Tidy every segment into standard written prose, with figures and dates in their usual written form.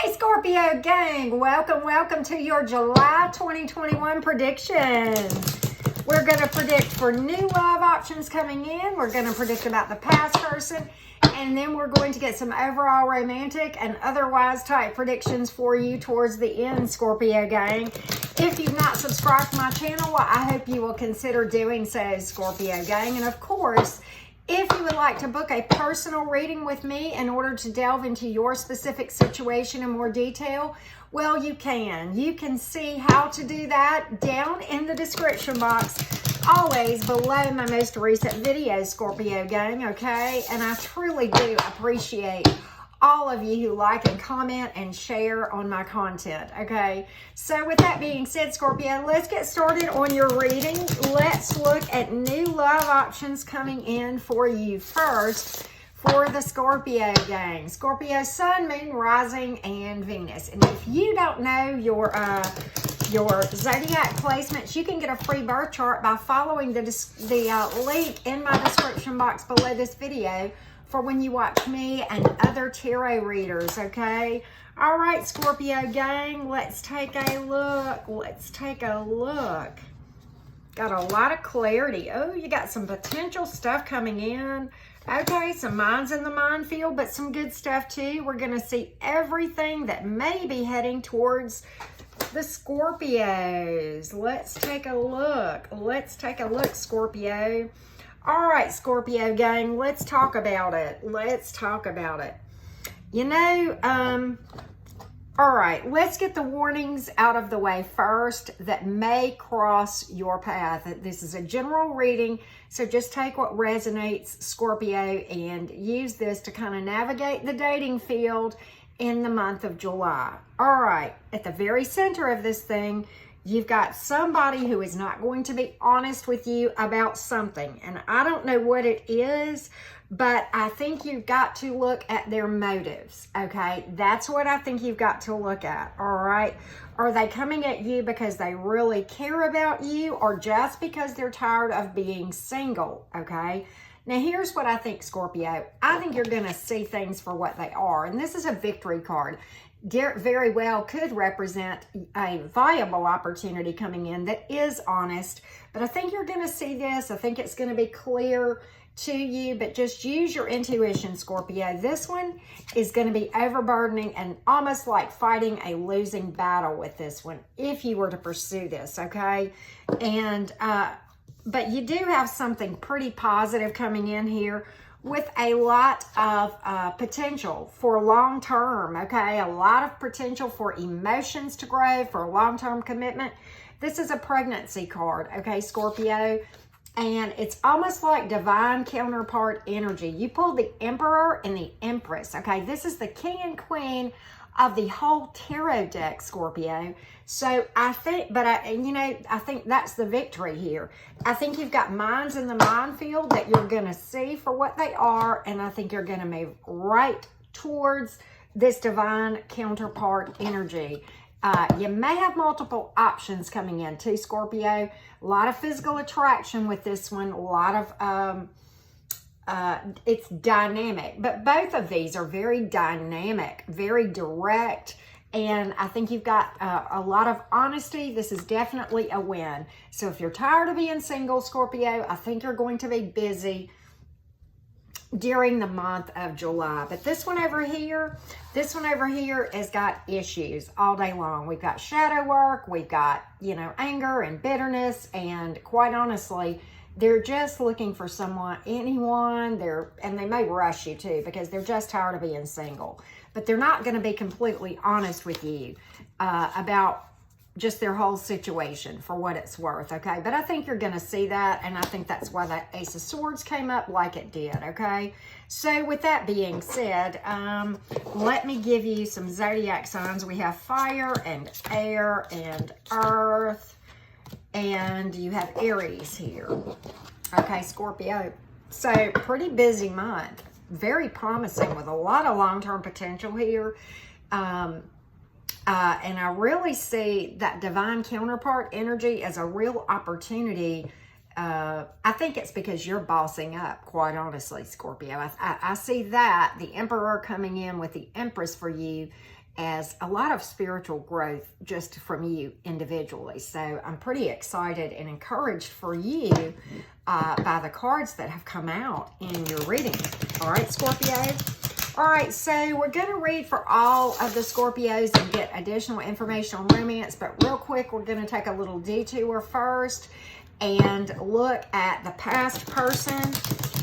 Hey Scorpio gang, welcome to your July 2021 predictions. We're going to predict for new love options coming in. We're going to predict about the past person. And then we're going to get some overall romantic and otherwise type predictions for you towards the end, Scorpio gang. If you've not subscribed to my channel, well, I hope you will consider doing so, Scorpio gang. And of course, if you would like to book a personal reading with me in order to delve into your specific situation in more detail, well, you can. You can see how to do that down in the description box, always below my most recent video, Scorpio gang, okay? And I truly do appreciate all of you who like and comment and share on my content, okay? So with that being said, Scorpio, let's get started on your reading. Let's look at new love options coming in for you first for the Scorpio gang. Scorpio, Sun, Moon, Rising, and Venus. And if you don't know your zodiac placements, you can get a free birth chart by following the link in my description box below this video for when you watch me and other tarot readers, okay? All right, Scorpio gang, let's take a look. Got a lot of clarity. Oh, you got some potential stuff coming in. Okay, some minds in the minefield, but some good stuff too. We're going to see everything that may be heading towards the Scorpios. Let's take a look, Scorpio. All right, Scorpio gang, let's talk about it. You know, all right, let's get the warnings out of the way first that may cross your path. This is a general reading, so just take what resonates, Scorpio, and use this to kind of navigate the dating field in the month of July. All right, at the very center of this thing, you've got somebody who is not going to be honest with you about something. And I don't know what it is, but I think you've got to look at their motives, okay? That's what I think you've got to look at, all right? Are they coming at you because they really care about you or just because they're tired of being single, okay? Now, here's what I think, Scorpio. I think you're going to see things for what they are. And this is a victory card. Very well could represent a viable opportunity coming in that is honest. But I think you're going to see this. I think it's going to be clear to you. But just use your intuition, Scorpio. This one is going to be overburdening and almost like fighting a losing battle with this one if you were to pursue this, okay? And but you do have something pretty positive coming in here with a lot of potential for long term, okay? A lot of potential for emotions to grow, for long-term commitment. This is a pregnancy card, okay, Scorpio? And it's almost like divine counterpart energy. You pulled the Emperor and the Empress, okay? This is the king and queen of the whole tarot deck, Scorpio. So I think, I think that's the victory here. I think you've got minds in the minefield that you're going to see for what they are, and I think you're going to move right towards this divine counterpart energy. You may have multiple options coming in too, Scorpio. A lot of physical attraction with this one, a lot of it's dynamic, but both of these are very dynamic, very direct, and I think you've got a lot of honesty. This is definitely a win. So if you're tired of being single, Scorpio, I think you're going to be busy during the month of July. But this one over here has got issues all day long. We've got shadow work, we've got, anger and bitterness, and quite honestly, they're just looking for anyone, and they may rush you too because they're just tired of being single. But they're not going to be completely honest with you about just their whole situation for what it's worth, okay? But I think you're going to see that, and I think that's why that Ace of Swords came up like it did, okay? So with that being said, let me give you some zodiac signs. We have fire and air and earth. And you have Aries here. Okay, Scorpio. So, pretty busy month. Very promising with a lot of long-term potential here. And I really see that divine counterpart energy as a real opportunity. I think it's because you're bossing up, quite honestly, Scorpio. I see that, the Emperor coming in with the Empress for you, as a lot of spiritual growth just from you individually. So I'm pretty excited and encouraged for you by the cards that have come out in your reading. All right, Scorpio. All right, so we're going to read for all of the Scorpios and get additional information on romance. But real quick, we're going to take a little detour first and look at the past person,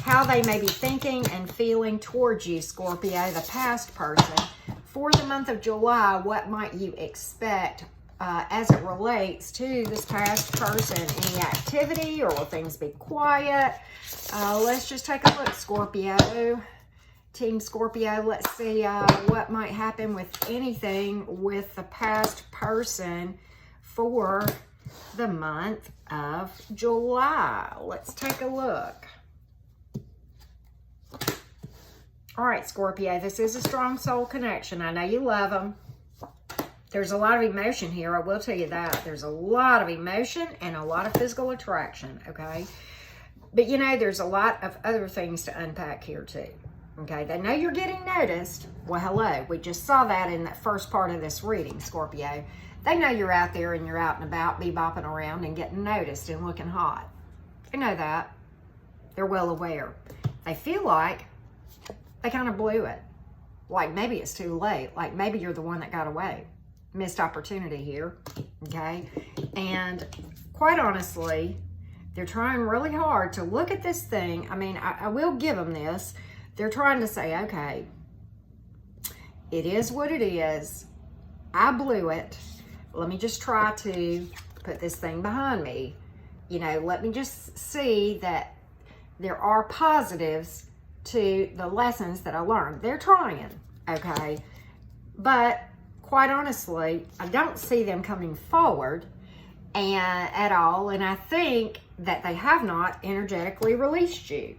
how they may be thinking and feeling towards you, Scorpio, the past person. For the month of July, what might you expect as it relates to this past person? Any activity, or will things be quiet? Let's just take a look, Scorpio. Team Scorpio, let's see what might happen with anything with the past person for the month of July. Let's take a look. All right, Scorpio, this is a strong soul connection. I know you love them. There's a lot of emotion here. I will tell you that. There's a lot of emotion and a lot of physical attraction, okay? But, you know, there's a lot of other things to unpack here, too. Okay, they know you're getting noticed. Well, hello. We just saw that in that first part of this reading, Scorpio. They know you're out there and you're out and about, bebopping around and getting noticed and looking hot. They know that. They're well aware. They feel like they kind of blew it. Like maybe it's too late. Like maybe you're the one that got away. Missed opportunity here. Okay? And quite honestly, they're trying really hard to look at this thing. I mean, I will give them this. They're trying to say, okay, it is what it is. I blew it. Let me just try to put this thing behind me. You know, let me just see that there are positives to the lessons that I learned. They're trying, okay? But quite honestly, I don't see them coming forward at all. And I think that they have not energetically released you.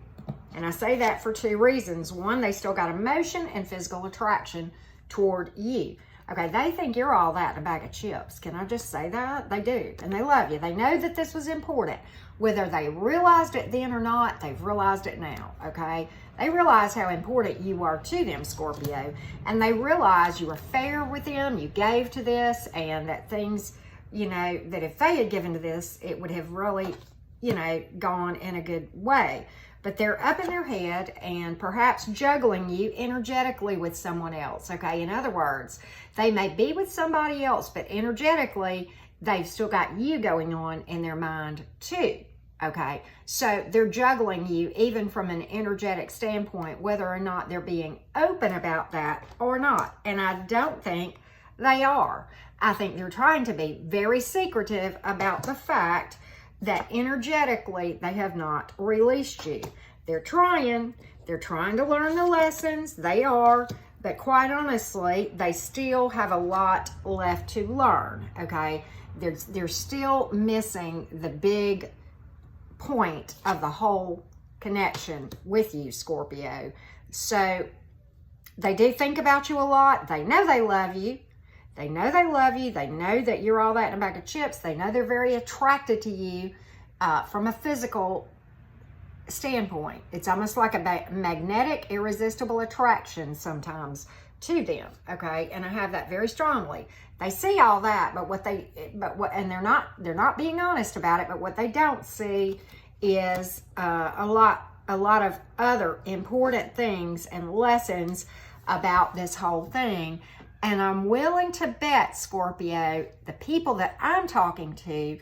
And I say that for two reasons. One, they still got emotion and physical attraction toward you. Okay, they think you're all that in a bag of chips. Can I just say that? They do, and they love you. They know that this was important. Whether they realized it then or not, they've realized it now, okay? They realize how important you are to them, Scorpio, and they realize you were fair with them, you gave to this, and that things, you know, that if they had given to this, it would have really, you know, gone in a good way. But they're up in their head and perhaps juggling you energetically with someone else, okay? In other words, they may be with somebody else, but energetically, they've still got you going on in their mind too, okay? So they're juggling you even from an energetic standpoint, whether or not they're being open about that or not. And I don't think they are. I think they're trying to be very secretive about the fact that energetically they have not released you. They're trying to learn the lessons, they are, but quite honestly, they still have a lot left to learn, okay? They're still missing the big point of the whole connection with you, Scorpio. So they do think about you a lot. They know they love you. They know they love you. They know that you're all that in a bag of chips. They know they're very attracted to you from a physical standpoint. It's almost like a magnetic, irresistible attraction sometimes to them, okay? And I have that very strongly. They see all that, and they're not being honest about it, but what they don't see is a lot of other important things and lessons about this whole thing. And I'm willing to bet, Scorpio, the people that I'm talking to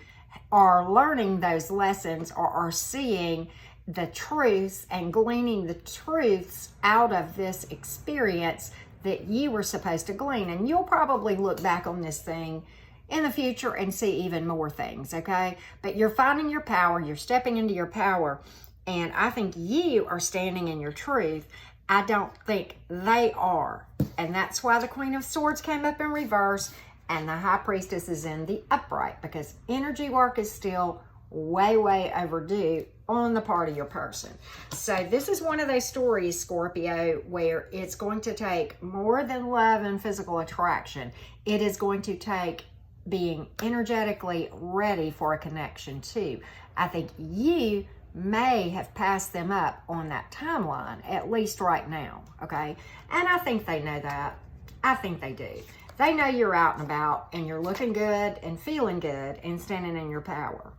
are learning those lessons or are seeing the truths and gleaning the truths out of this experience that you were supposed to glean. And you'll probably look back on this thing in the future and see even more things, okay? But you're finding your power, you're stepping into your power, and I think you are standing in your truth. I don't think they are. And that's why the Queen of Swords came up in reverse and the High Priestess is in the upright, because energy work is still way, way overdue on the part of your person. So this is one of those stories, Scorpio, where it's going to take more than love and physical attraction. It is going to take being energetically ready for a connection too. I think you may have passed them up on that timeline, at least right now, okay? And I think they know that. I think they do. They know you're out and about and you're looking good and feeling good and standing in your power.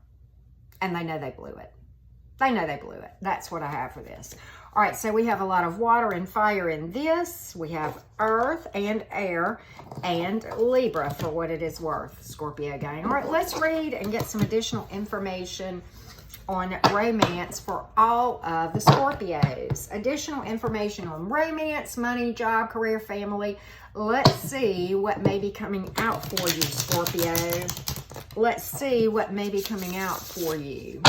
And they know they blew it. They know they blew it. That's what I have for this. All right, so we have a lot of water and fire in this. We have earth and air and Libra for what it is worth, Scorpio gang. All right, let's read and get some additional information on romance for all of the Scorpios. Additional information on romance, money, job, career, family. Let's see what may be coming out for you, Scorpio. Let's see what may be coming out for you.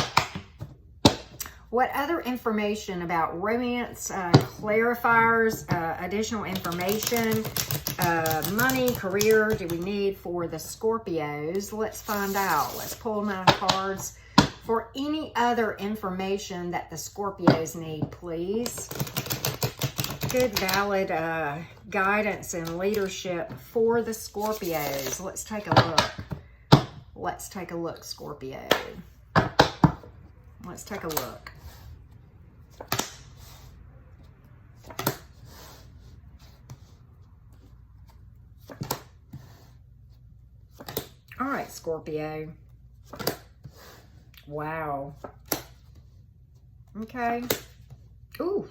What other information about romance, clarifiers, additional information, money, career do we need for the Scorpios? Let's find out. Let's pull 9 cards for any other information that the Scorpios need, please. Good, valid guidance and leadership for the Scorpios. Let's take a look. Let's take a look, Scorpio. Let's take a look. All right, Scorpio. Wow. Okay. Ooh.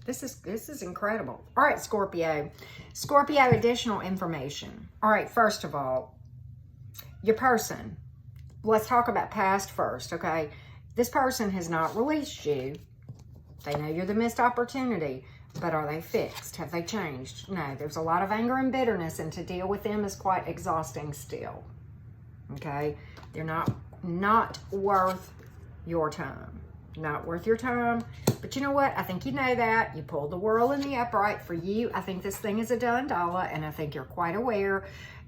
This is incredible. All right, Scorpio. Scorpio, additional information. All right, first of all, your person. Let's talk about past first, okay? This person has not released you. They know you're the missed opportunity, but are they fixed? Have they changed? No, there's a lot of anger and bitterness, and to deal with them is quite exhausting still, okay? They're not worth your time. Not worth your time. But you know what? I think you know that. You pulled the world in the upright. For you, I think this thing is a done dollar, and I think you're quite aware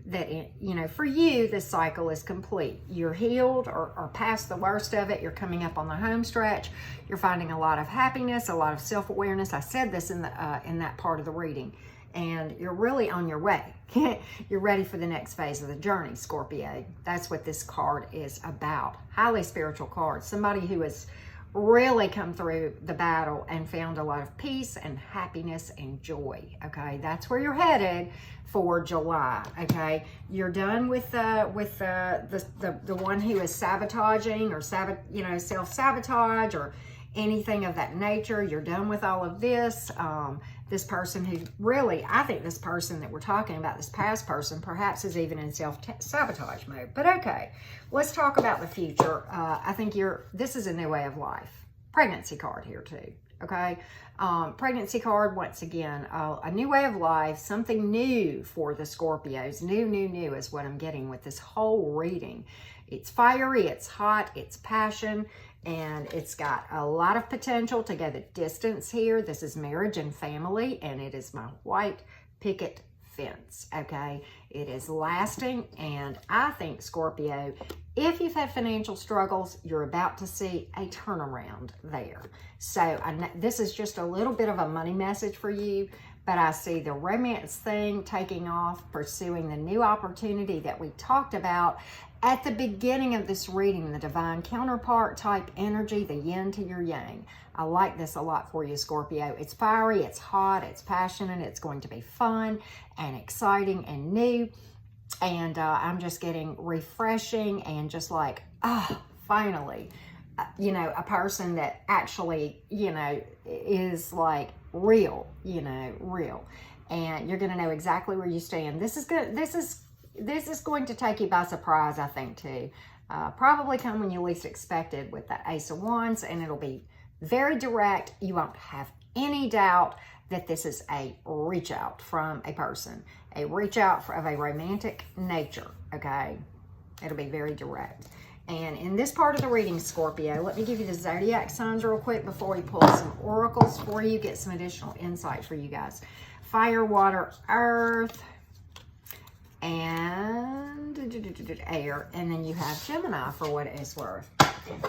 that, you know, for you, this cycle is complete. You're healed or past the worst of it. You're coming up on the home stretch. You're finding a lot of happiness, a lot of self-awareness. I said this in that part of the reading. And you're really on your way. You're ready for the next phase of the journey, Scorpio. That's what this card is about. Highly spiritual card. Somebody who has really come through the battle and found a lot of peace and happiness and joy. Okay, that's where you're headed for July. Okay, you're done with the one who is sabotaging or self-sabotage or anything of that nature. You're done with all of this. This person who really, I think this person that we're talking about, this past person, perhaps is even in self-sabotage mode. But okay, let's talk about the future. I think this is a new way of life. Pregnancy card here too, okay? Pregnancy card, once again, a new way of life, something new for the Scorpios. New is what I'm getting with this whole reading. It's fiery, it's hot, it's passion, and it's got a lot of potential to go the distance here. This is marriage and family, and it is my white picket fence, okay? It is lasting, and I think, Scorpio, if you've had financial struggles, you're about to see a turnaround there. So this is just a little bit of a money message for you, but I see the romance thing taking off, pursuing the new opportunity that we talked about at the beginning of this reading, the divine counterpart type energy, the yin to your yang. I like this a lot for you, Scorpio. It's fiery, it's hot, it's passionate, it's going to be fun and exciting and new. And I'm just getting refreshing and just like, finally, a person that actually, is like real, real. And you're going to know exactly where you stand. This is good. This is going to take you by surprise, I think, too. Probably come when you least expect it with the Ace of Wands, and it'll be very direct. You won't have any doubt that this is a reach out from a person, a reach out of a romantic nature, okay? It'll be very direct. And in this part of the reading, Scorpio, let me give you the zodiac signs real quick before we pull some oracles for you, get some additional insight for you guys. Fire, water, earth, and air, and then you have Gemini for what it is worth.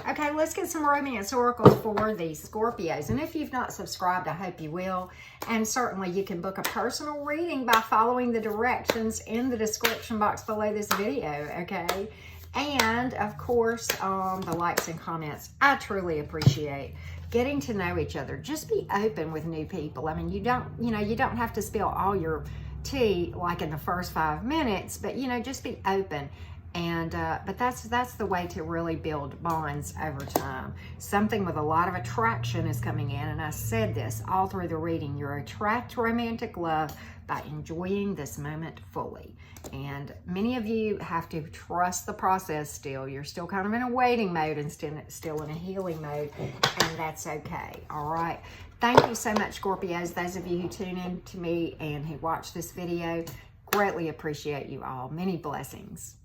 Okay, let's get some romance oracles for the Scorpios. And if you've not subscribed, I hope you will. And certainly you can book a personal reading by following the directions in the description box below this video, okay? And of course, the likes and comments. I truly appreciate getting to know each other. Just be open with new people. I mean, you don't have to spill all your tea like in the first 5 minutes, but just be open. And but that's the way to really build bonds over time. Something with a lot of attraction is coming in, and I said this all through the reading. You attract romantic love by enjoying this moment fully. And many of you have to trust the process still. You're still kind of in a waiting mode and still in a healing mode, and that's okay. All right. Thank you so much, Scorpios. Those of you who tune in to me and who watch this video, greatly appreciate you all. Many blessings.